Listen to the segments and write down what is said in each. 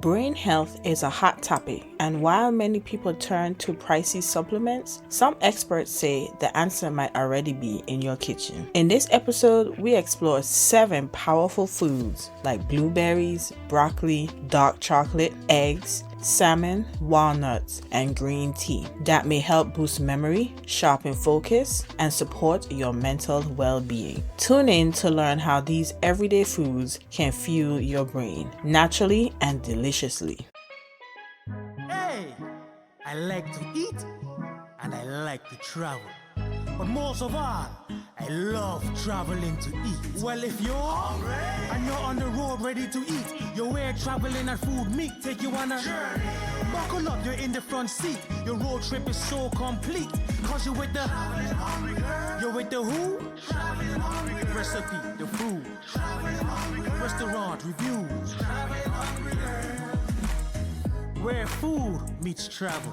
Brain health is a hot topic, and while many people turn to pricey supplements, some experts say the answer might already be in your kitchen. In this episode, we explore 7 powerful foods like blueberries, broccoli, dark chocolate, eggs, salmon, walnuts, and green tea that may help boost memory, sharpen focus, and support your mental well-being. Tune in to learn how these everyday foods can fuel your brain naturally and deliciously. Hey, I like to eat and I like to travel. But most of all, I love traveling to eat. Well, if you're hungry and you're on the road ready to eat, you're where traveling and food meet. Take you on a journey. Buckle up, you're in the front seat. Your road trip is so complete. Cause you're with the traveling hungry girl. You're with the who? Traveling hungry girl. Recipe, the food. Traveling hungry girl. Restaurant reviews. Traveling hungry girl. Where food meets travel.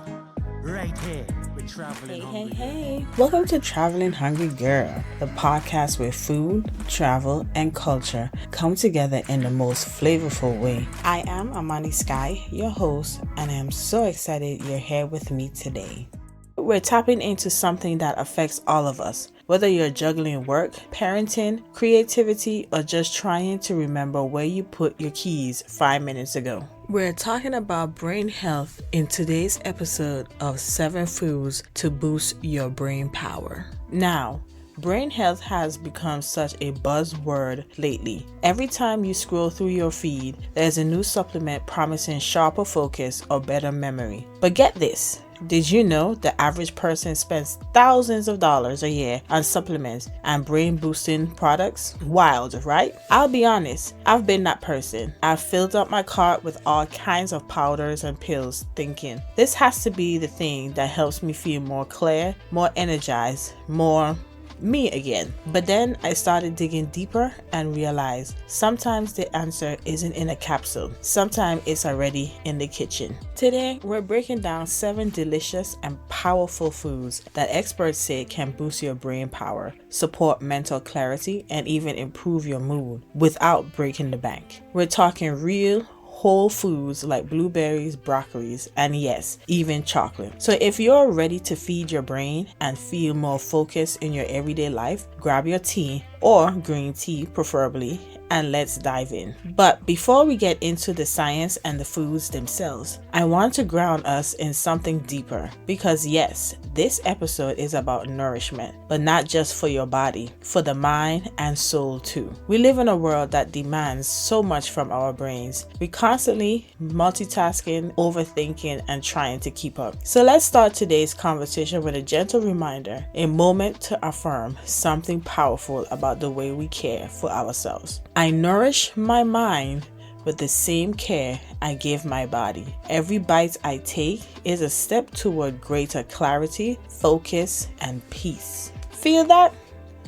Right here with Traveling Hungry. Hey. Welcome to Traveling Hungry Girl, the podcast where food, travel, and culture come together in the most flavorful way. I am Amani Sky, your host, and I am so excited you're here with me today. We're tapping into something that affects all of us, whether you're juggling work, parenting, creativity, or just trying to remember where you put your keys 5 minutes ago. We're talking about brain health in today's episode of 7 foods to boost your brain power. Now, brain health has become such a buzzword lately. Every time you scroll through your feed, there's a new supplement promising sharper focus or better memory. But get this. Did you know the average person spends thousands of dollars a year on supplements and brain boosting products? Wild, right? I'll be honest, I've been that person. I've filled up my cart with all kinds of powders and pills thinking, this has to be the thing that helps me feel more clear, more energized, more me again. But then I started digging deeper and realized sometimes the answer isn't in a capsule. Sometimes it's already in the kitchen. Today, we're breaking down 7 delicious and powerful foods that experts say can boost your brain power, support mental clarity, and even improve your mood without breaking the bank. We're talking real whole foods like blueberries, broccolis, and yes, even chocolate. So if you're ready to feed your brain and feel more focused in your everyday life, grab your tea or green tea preferably, and let's dive in. But before we get into the science and the foods themselves, I want to ground us in something deeper because yes, this episode is about nourishment, but not just for your body, for the mind and soul too. We live in a world that demands so much from our brains. We constantly multitasking, overthinking, and trying to keep up. So let's start today's conversation with a gentle reminder, a moment to affirm something powerful about the way we care for ourselves. I nourish my mind with the same care I give my body. Every bite I take is a step toward greater clarity, focus, and peace. Feel that?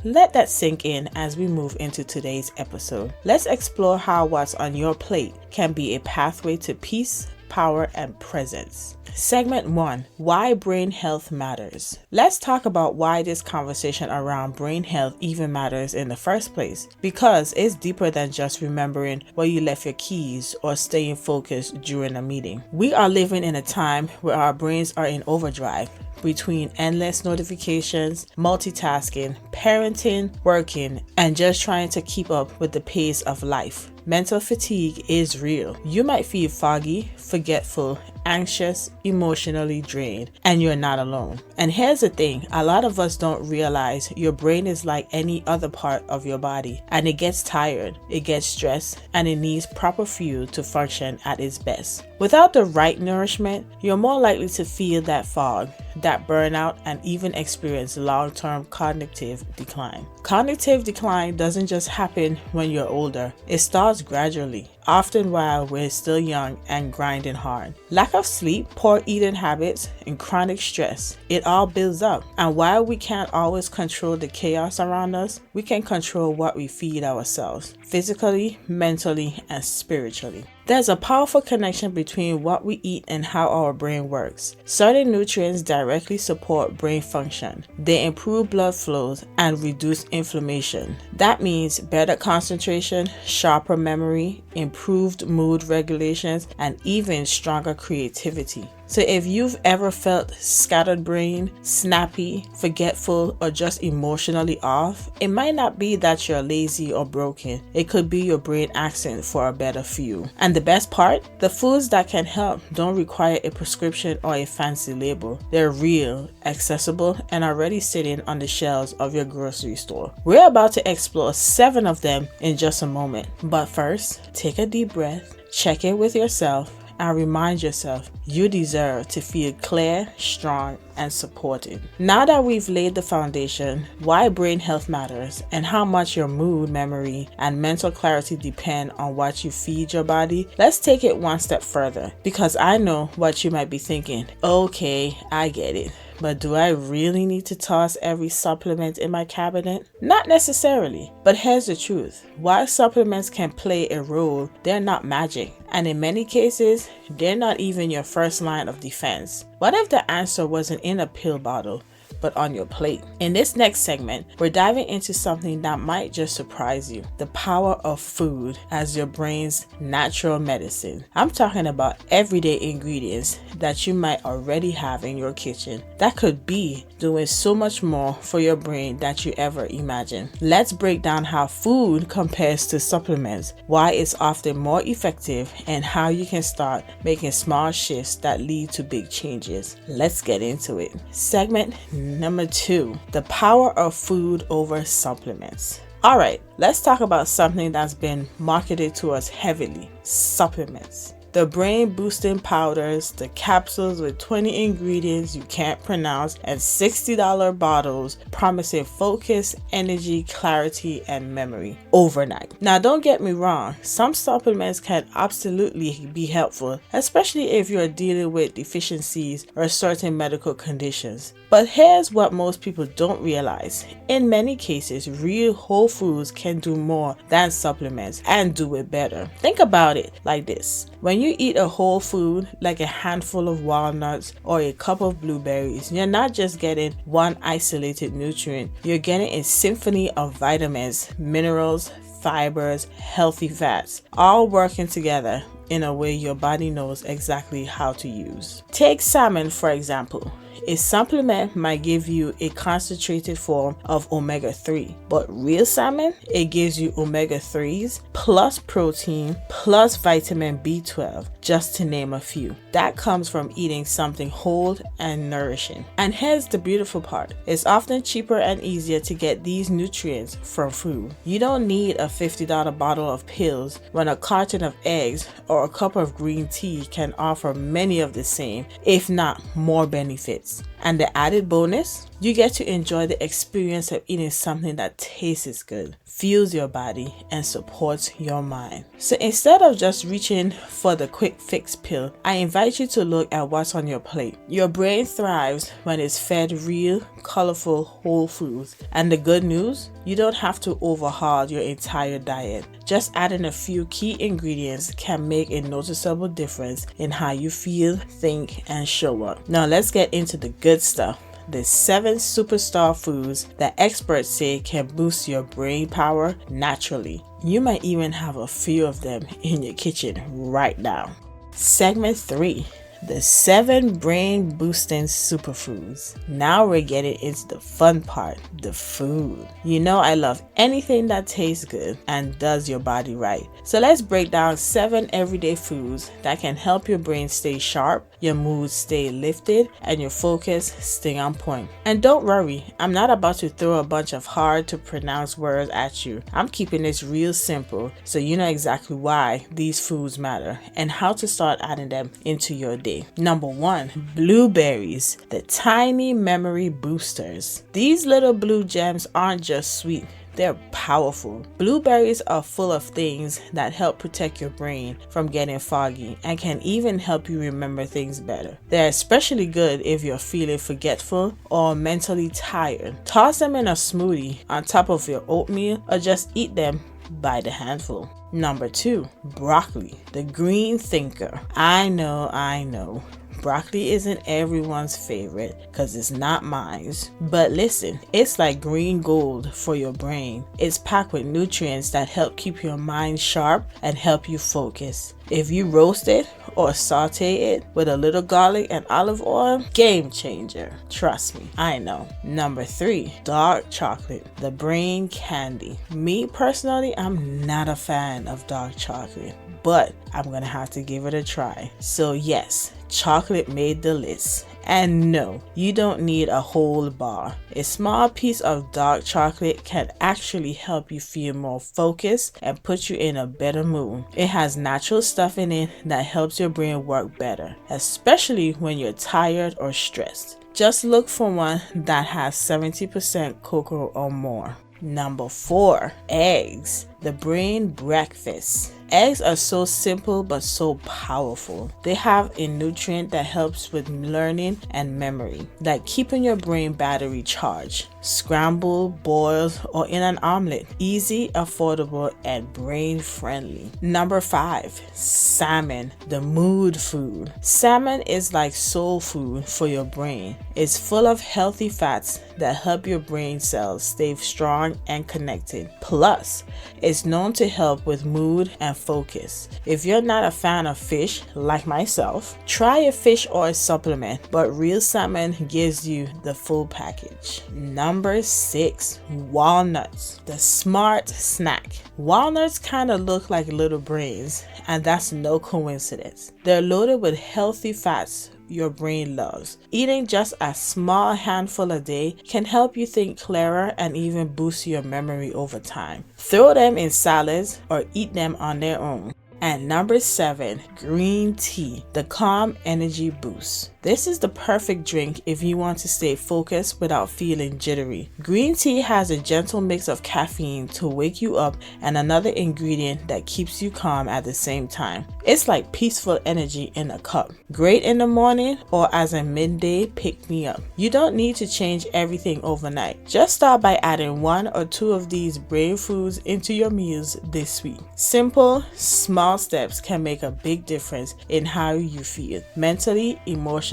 Let that sink in as we move into today's episode. Let's explore how what's on your plate can be a pathway to peace, power, and presence. Segment 1. Why brain health matters. Let's talk about why this conversation around brain health even matters in the first place. Because it's deeper than just remembering where you left your keys or staying focused during a meeting. We are living in a time where our brains are in overdrive. Between endless notifications, multitasking, parenting, working, and just trying to keep up with the pace of life. Mental fatigue is real. You might feel foggy, forgetful, anxious, emotionally drained, and you're not alone. And here's the thing, a lot of us don't realize your brain is like any other part of your body, and it gets tired, it gets stressed, and it needs proper fuel to function at its best. Without the right nourishment, you're more likely to feel that fog, that burnout, and even experience long-term cognitive decline. Cognitive decline doesn't just happen when you're older. It starts gradually, often while we're still young and grinding hard. Lack of sleep, poor eating habits, and chronic stress, it all builds up. And while we can't always control the chaos around us, we can control what we feed ourselves, physically, mentally, and spiritually. There's a powerful connection between what we eat and how our brain works. Certain nutrients directly support brain function. They improve blood flows and reduce inflammation. That means better concentration, sharper memory, improved mood regulations, and even stronger creativity. So if you've ever felt scattered brain, snappy, forgetful, or just emotionally off, it might not be that you're lazy or broken. It could be your brain asking for a better fuel. And the best part? The foods that can help don't require a prescription or a fancy label. They're real, accessible, and already sitting on the shelves of your grocery store. We're about to explore 7 of them in just a moment. But first, take a deep breath, check in with yourself, and remind yourself you deserve to feel clear, strong, and supported. Now that we've laid the foundation, why brain health matters, and how much your mood, memory, and mental clarity depend on what you feed your body, let's take it one step further. Because I know what you might be thinking. Okay, I get it. But do I really need to toss every supplement in my cabinet? Not necessarily. But here's the truth. While supplements can play a role, they're not magic. And in many cases, they're not even your first line of defense. What if the answer wasn't in a pill bottle, but on your plate? In this next segment, we're diving into something that might just surprise you: the power of food as your brain's natural medicine. I'm talking about everyday ingredients that you might already have in your kitchen that could be doing so much more for your brain than you ever imagined. Let's break down how food compares to supplements, why it's often more effective, and how you can start making small shifts that lead to big changes. Let's get into it. Segment number 2, the power of food over supplements. Alright, let's talk about something that's been marketed to us heavily: supplements. The brain boosting powders, the capsules with 20 ingredients you can't pronounce, and $60 bottles promising focus, energy, clarity, and memory overnight. Now, don't get me wrong, some supplements can absolutely be helpful, especially if you're dealing with deficiencies or certain medical conditions. But here's what most people don't realize. In many cases, real whole foods can do more than supplements and do it better. Think about it like this. When you eat a whole food, like a handful of walnuts or a cup of blueberries, you're not just getting one isolated nutrient. You're getting a symphony of vitamins, minerals, fibers, healthy fats, all working together in a way your body knows exactly how to use. Take salmon, for example. A supplement might give you a concentrated form of omega-3, but real salmon, it gives you omega-3s plus protein plus vitamin B12, just to name a few. That comes from eating something whole and nourishing. And here's the beautiful part. It's often cheaper and easier to get these nutrients from food. You don't need a $50 bottle of pills when a carton of eggs or a cup of green tea can offer many of the same, if not more benefits. And the added bonus, you get to enjoy the experience of eating something that tastes good, fuels your body, and supports your mind. So instead of just reaching for the quick fix pill, I invite you to look at what's on your plate. Your brain thrives when it's fed real, colorful, whole foods. And the good news, you don't have to overhaul your entire diet. Just adding a few key ingredients can make a noticeable difference in how you feel, think, and show up. Now let's get into the good stuff. The 7 superstar foods that experts say can boost your brain power naturally. You might even have a few of them in your kitchen right now. Segment 3. The 7 brain boosting superfoods. Now we're getting into the fun part, the food. You know I love anything that tastes good and does your body right. So let's break down 7 everyday foods that can help your brain stay sharp, your mood stay lifted, and your focus stay on point. And don't worry, I'm not about to throw a bunch of hard to pronounce words at you. I'm keeping this real simple so you know exactly why these foods matter and how to start adding them into your day. Number 1, blueberries, the tiny memory boosters. These little blue gems aren't just sweet, they're powerful. Blueberries are full of things that help protect your brain from getting foggy and can even help you remember things better. They're especially good if you're feeling forgetful or mentally tired. Toss them in a smoothie on top of your oatmeal or just eat them by the handful. Number 2, broccoli, the green thinker. I know. Broccoli isn't everyone's favorite because it's not mine. But listen, it's like green gold for your brain. It's packed with nutrients that help keep your mind sharp and help you focus. If you roast it or saute it with a little garlic and olive oil, game changer. Trust me, I know. Number 3, dark chocolate, the brain candy. Me personally, I'm not a fan of dark chocolate, but I'm gonna have to give it a try. So yes, chocolate made the list. And no, you don't need a whole bar. A small piece of dark chocolate can actually help you feel more focused and put you in a better mood. It has natural stuff in it that helps your brain work better, especially when you're tired or stressed. Just look for one that has 70% cocoa or more. Number 4, eggs, the brain breakfast. Eggs are so simple but so powerful. They have a nutrient that helps with learning and memory, like keeping your brain battery charged. Scrambled, boiled, or in an omelet. Easy, affordable, and brain friendly. Number 5, salmon, the mood food. Salmon is like soul food for your brain. It's full of healthy fats that help your brain cells stay strong and connected. Plus, it's known to help with mood and focus. If you're not a fan of fish, like myself, try a fish oil supplement, but real salmon gives you the full package. Number 6, walnuts, the smart snack. Walnuts kind of look like little brains, and that's no coincidence. They're loaded with healthy fats your brain loves. Eating just a small handful a day can help you think clearer and even boost your memory over time. Throw them in salads or eat them on their own. And number 7, green tea, the calm energy boost. This is the perfect drink if you want to stay focused without feeling jittery. Green tea has a gentle mix of caffeine to wake you up and another ingredient that keeps you calm at the same time. It's like peaceful energy in a cup. Great in the morning or as a midday pick-me-up. You don't need to change everything overnight. Just start by adding 1 or 2 of these brain foods into your meals this week. Simple, small steps can make a big difference in how you feel mentally, emotionally,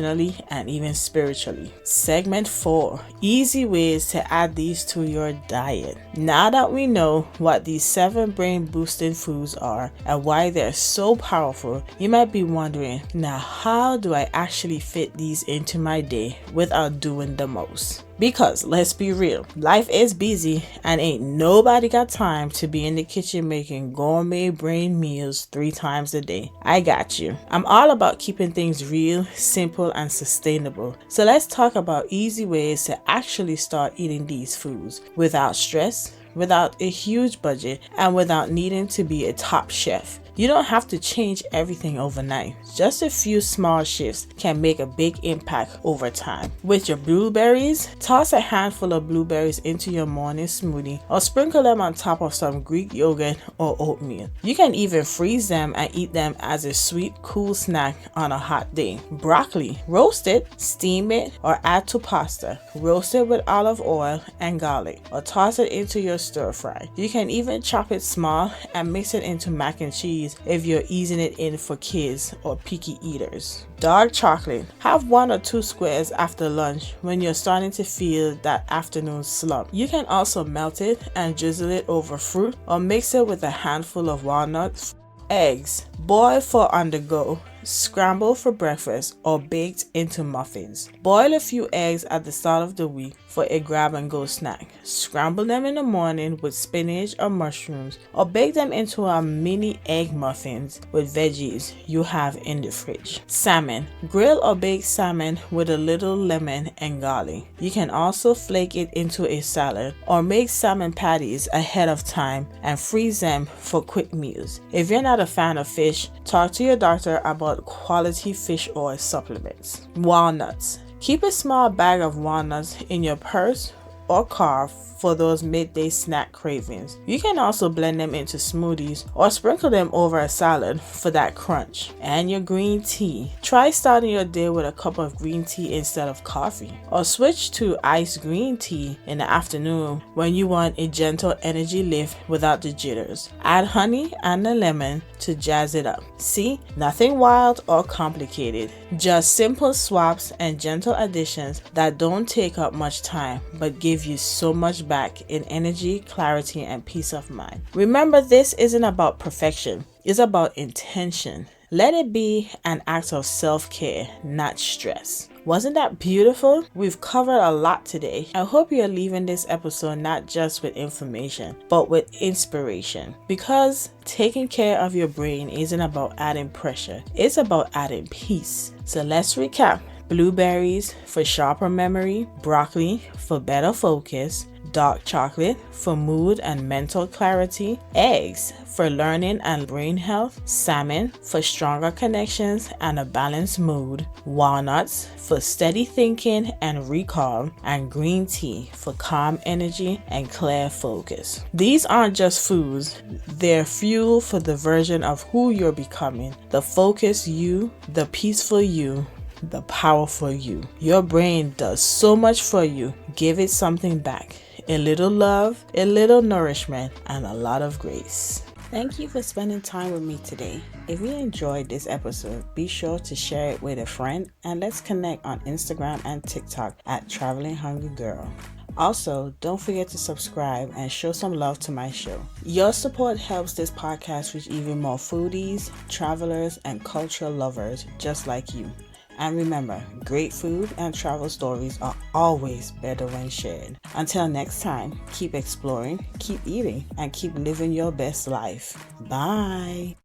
and even spiritually. Segment 4, easy ways to add these to your diet. Now that we know what these 7 brain boosting foods are and why they're so powerful, you might be wondering, now how do I actually fit these into my day without doing the most? Because let's be real, life is busy and ain't nobody got time to be in the kitchen making gourmet brain meals 3 times a day. I got you. I'm all about keeping things real, simple, and sustainable. So let's talk about easy ways to actually start eating these foods without stress, without a huge budget, and without needing to be a top chef. You don't have to change everything overnight. Just a few small shifts can make a big impact over time. With your blueberries, toss a handful of blueberries into your morning smoothie or sprinkle them on top of some Greek yogurt or oatmeal. You can even freeze them and eat them as a sweet, cool snack on a hot day. Broccoli, roast it, steam it, or add to pasta. Roast it with olive oil and garlic or toss it into your stir fry. You can even chop it small and mix it into mac and cheese if you're easing it in for kids or picky eaters. Dark chocolate. Have 1 or 2 squares after lunch when you're starting to feel that afternoon slump. You can also melt it and drizzle it over fruit or mix it with a handful of walnuts. Eggs. Boil for on the go, scramble for breakfast, or baked into muffins. Boil a few eggs at the start of the week for a grab-and-go snack. Scramble them in the morning with spinach or mushrooms, or bake them into a mini egg muffins with veggies you have in the fridge. Salmon. Grill or bake salmon with a little lemon and garlic. You can also flake it into a salad or make salmon patties ahead of time and freeze them for quick meals. If you're not a fan of fish, talk to your doctor about quality fish oil supplements. Walnuts. Keep a small bag of walnuts in your purse or carve for those midday snack cravings. You can also blend them into smoothies or sprinkle them over a salad for that crunch. And your green tea. Try starting your day with a cup of green tea instead of coffee, or switch to iced green tea in the afternoon when you want a gentle energy lift without the jitters. Add honey and a lemon to jazz it up. See, nothing wild or complicated, just simple swaps and gentle additions that don't take up much time but give you so much back in energy, clarity, and peace of mind. Remember, this isn't about perfection, it's about intention. Let it be an act of self-care, not stress. Wasn't that beautiful? We've covered a lot today. I hope you're leaving this episode not just with information, but with inspiration. Because taking care of your brain isn't about adding pressure, it's about adding peace. So let's recap. Blueberries for sharper memory, broccoli for better focus, dark chocolate for mood and mental clarity, eggs for learning and brain health, salmon for stronger connections and a balanced mood, walnuts for steady thinking and recall, and green tea for calm energy and clear focus. These aren't just foods, they're fuel for the version of who you're becoming, the focused you, the peaceful you, the powerful you. Your brain does so much for you. Give it something back. A little love, a little nourishment, and a lot of grace. Thank you for spending time with me today. If you enjoyed this episode, be sure to share it with a friend, and let's connect on Instagram and TikTok at Traveling Hungry Girl. Also, don't forget to subscribe and show some love to my show. Your support helps this podcast reach even more foodies, travelers, and cultural lovers just like you. And remember, great food and travel stories are always better when shared. Until next time, keep exploring, keep eating, and keep living your best life. Bye.